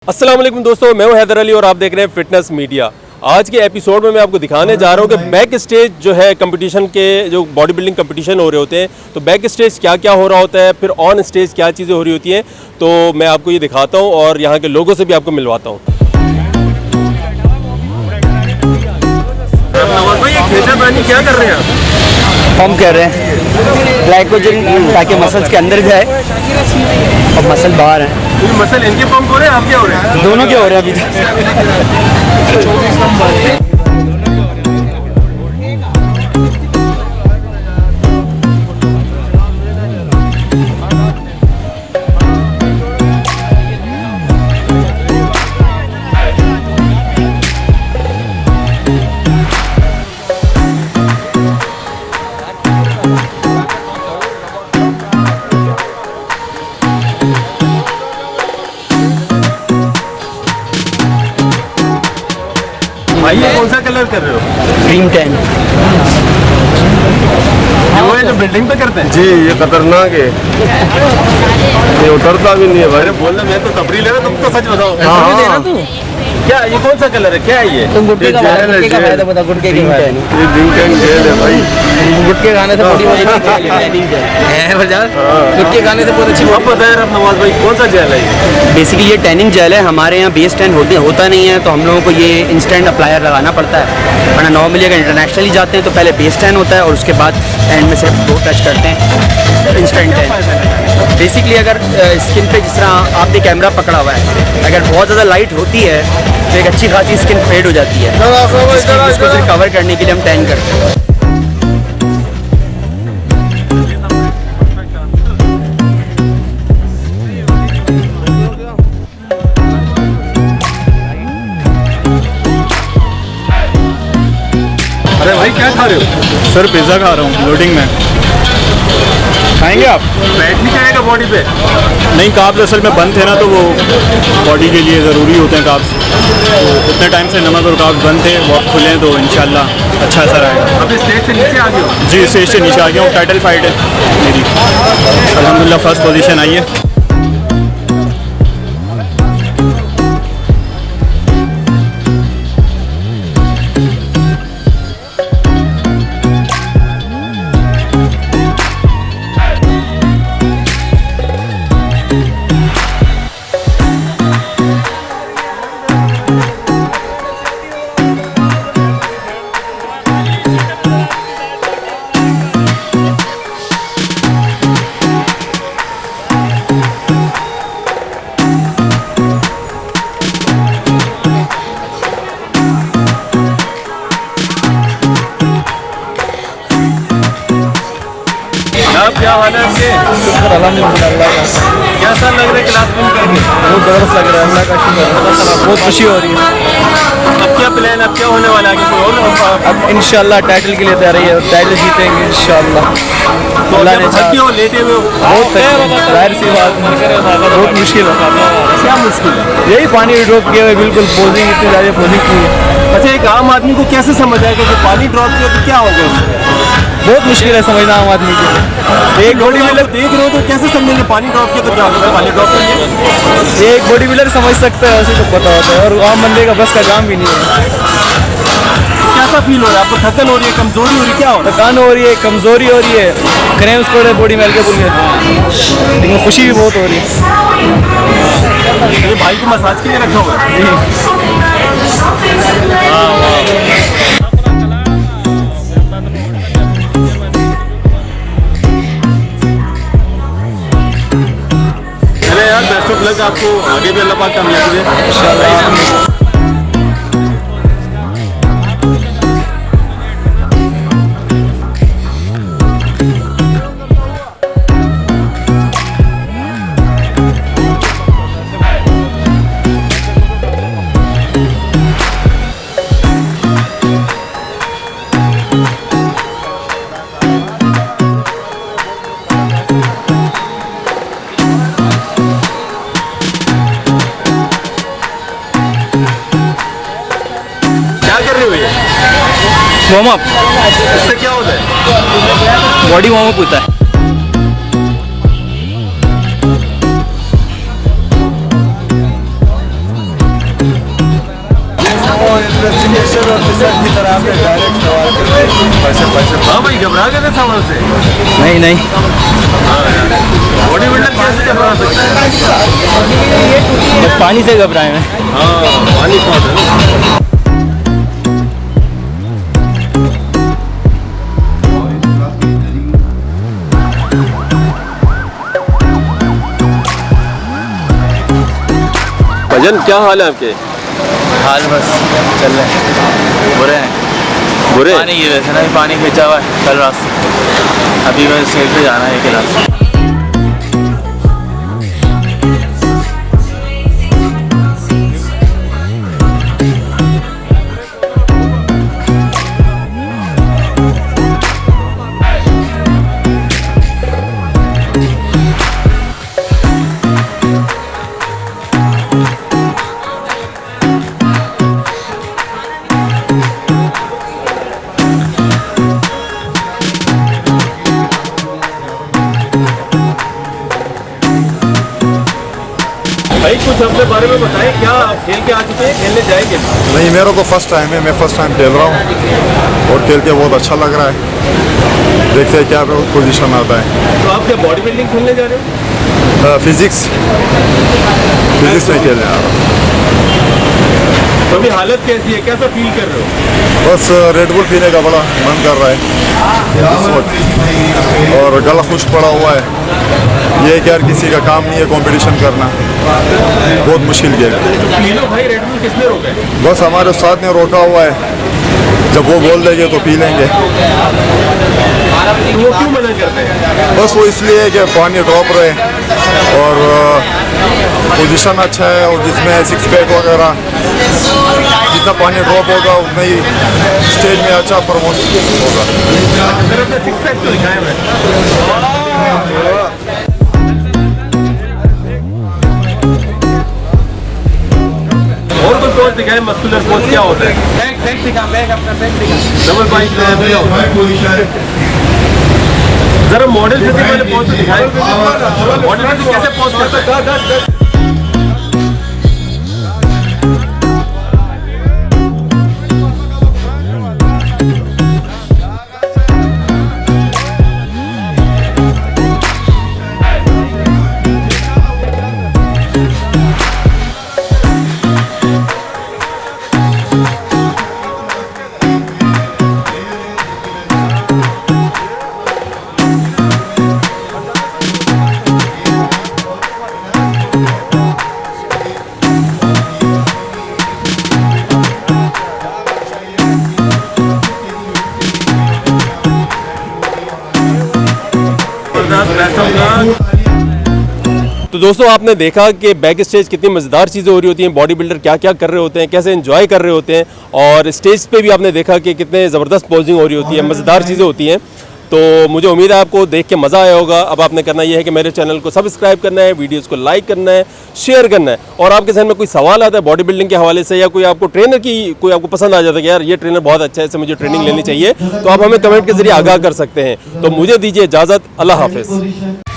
अस्सलाम वालेकुम दोस्तों, मैं हूं हैदर अली और आप देख रहे हैं फिटनेस मीडिया। आज के एपिसोड में मैं आपको दिखाने जा रहा हूं कि बैक स्टेज जो है कंपटीशन के जो बॉडी बिल्डिंग कंपटीशन हो रहे होते हैं, तो बैक स्टेज क्या क्या हो रहा होता है, फिर ऑन स्टेज क्या चीज़ें हो रही होती हैं, तो मैं आपको ये दिखाता हूँ और यहाँ के लोगों से भी आपको मिलवाता हूँ। क्या कर रहे हैं आप? पंप कर रहे हैं ग्लाइकोजन ताकि मसल्स के अंदर जाए और मसल बाहर है। मसल इनके पंप हो रहे हैं, आप क्या हो रहे हैं? दोनों के हो रहे हैं अभी। भाई ये कौन सा कलर कर रहे हो? ग्रीन टैन वो है जो बिल्डिंग पे करते हैं जी, ये खतरनाक है, ये उतरता भी नहीं है भाई। बोलना मैं तो तबरी ले रहा, तुम तो सच बताओ। हाँ। क्या ये कौन सा कलर है, क्या है ये? तुम गुटके का जेल है, फायदा बता। गुटके का फायदा ये ग्रीन टैन जेल है भाई। गुटके खाने से बॉडी है गुटके खाने से बहुत अच्छी अब बताया आप नवाज भाई, कौन सा जेल है ये? बेसिकली ये टैनिंग जेल है। हमारे यहाँ बेस टैन होता नहीं है, तो हम लोगों को ये इंस्टेंट अप्लायर लगाना पड़ता है। वरना नॉर्मली अगर इंटरनेशनली जाते हैं तो पहले बेस टैन होता है और उसके बाद एंड में सिर्फ 2 टच करते हैं इंस्टेंट टैन। बेसिकली अगर स्किन पे जिस तरह आपने कैमरा पकड़ा हुआ है, अगर बहुत ज़्यादा लाइट होती है तो एक अच्छी खासी स्किन फेड हो जाती है, जिसको सिर्फ कवर करने के लिए हम टैन करते हैं। अरे भाई क्या खा रहे हो? सर पिज़्ज़ा खा रहा हूँ लोडिंग में। खाएंगे आप? बैठ नहीं जाएगा बॉडी पे? नहीं, कार्ब्स असल में बंद थे ना, तो वो बॉडी के लिए ज़रूरी होते हैं कार्ब्स। तो इतने टाइम से नमक और कार्ब्स बंद थे, वो अब खुले हैं तो इंशाल्लाह अच्छा असर आएगा। अभी स्टेज से नीचे आ गए हो? जी, स्टेज से नीचे आ गया हूँ। टाइटल फाइट है मेरी, अल्हम्दुलिल्लाह फर्स्ट पोजीशन आई है। क्या हाल है आपके? कैसा लग रहा है क्लास बंद करके? बहुत ज़बरदस्त लग रहा है, अल्लाह का शुक्र, बहुत खुशी हो रही है। अब क्या प्लान, अब क्या होने वाला है? आगे कोई और अब इंशाल्लाह टाइटल के लिए तैयारी है और टाइटल जीतेंगे इंशाल्लाह। अल्लाह ने थके हो, लेटे हुए हो? बहुत जाहिर सी बात बहुत मुश्किल है। क्या मुश्किल है? यही पानी ड्रॉप किया हुआ है, बिल्कुल पोजिंग इतनी ज़्यादा पोजिंग की है। अच्छा, एक आम आदमी को कैसे समझ आएगा कि पानी ड्रॉप किया तो क्या होगा? बहुत मुश्किल है समझना आम आदमी को। एक बॉडी बिल्डर देख रहे हो तो कैसे समझेंगे पानी ड्रॉप किया तो क्या होगा? पानी ड्रॉप किया एक बॉडी बिल्डर समझ सकता है, उसी को पता होता है, और आम बंदे का बस का काम भी नहीं है। कैसा फील हो रहा है आपको? थकन हो रही है, कमजोरी हो रही है, क्या हो रहा थकान हो रही है, कमजोरी हो रही है, क्रैम्स पड़ रहे बॉडी में हल्के फुल्के, लेकिन खुशी भी बहुत हो रही है। ये भाई को मसाज के लिए रखा हुआ है? अरे यार, बेस्ट ऑफ लक आपको, आगे भी अल्लाह पाक कामयाबी दे इंशाल्लाह। वार्म अप, इससे क्या होता है? बॉडी वार्म अप होता है। इन्वेस्टिगेशन ऑफिसर की तरह आपने डायरेक्ट सवाल करते पैसे हाँ भाई, घबरा गए थे सवाल से? नहीं बॉडी बिल्डर कैसे घबरा सकता है? बस पानी से घबराए हैं। हाँ, पानी बहुत है ना। भजन, क्या हाल है आपके? हाल बस चल रहे हैं, बुरे हैं। बुरे? पानी की वजह से ना, पानी खींचा हुआ है कल रात से। अभी मैं स्टेज पे जाना है एक गिलास। भाई कुछ अपने बारे में बताएं, क्या आप खेल के आ चुके हैं, खेलने जाएंगे? नहीं, मेरा तो फर्स्ट टाइम है, मैं फर्स्ट टाइम खेल रहा हूँ और खेल के बहुत अच्छा लग रहा है। देखते हैं क्या पोजीशन आता है। तो आप क्या बॉडी बिल्डिंग खेलने जा रहे हो? फिजिक्स में खेलने आ रहा हूँ। तो अभी हालत कैसी है, कैसा फील कर रहे हो? बस रेड बुल पीने का बड़ा मन कर रहा है इस वक्त, और गला खुश्क पड़ा हुआ है। ये क्या किसी का काम नहीं है कंपटीशन करना, बहुत मुश्किल गेम है। पी लो भाई, रेड बुल किसने रोका है? बस हमारे उस्ताद ने रोका हुआ है, जब वो बोल देंगे तो पी लेंगे। तो वो क्यों मना करते हैं? बस वो इसलिए कि पानी ड्रॉप रहे और पोजीशन अच्छा है, और जिसमें सिक्स पैक वगैरह जितना पानी ड्रॉप होगा उतना ही स्टेज में अच्छा प्रमोशन होगा। सर अपना सिक्स पैक तो दिखाया मैं। और कोई पोज दिखाए, मस्कुलर पोज क्या होता है? Double bicep. जरा मॉडल फिजिक वाले पोज तो दिखाएं। मॉडल फिजिक कैसे पोज करता है? तो दोस्तों, आपने देखा कि बैक स्टेज कितनी मज़ेदार चीज़ें हो रही होती हैं, बॉडी बिल्डर क्या क्या कर रहे होते हैं, कैसे एंजॉय कर रहे होते हैं, और स्टेज पे भी आपने देखा कि कितने ज़बरदस्त पोजिंग हो रही होती है, मज़ेदार चीज़ें होती हैं। तो मुझे उम्मीद है आपको देख के मज़ा आया होगा। अब आपने करना ये है कि मेरे चैनल को सब्सक्राइब करना है, वीडियोस को लाइक करना है, शेयर करना है, और आपके जहन में कोई सवाल आता है बॉडी बिल्डिंग के हवाले से, या कोई आपको ट्रेनर की कोई आपको पसंद आ जाता है कि यार ये ट्रेनर बहुत अच्छा है, इससे मुझे ट्रेनिंग लेनी चाहिए, तो आप हमें कमेंट के जरिए आगाह कर सकते हैं। तो मुझे दीजिए इजाज़त। अल्लाह हाफिज़।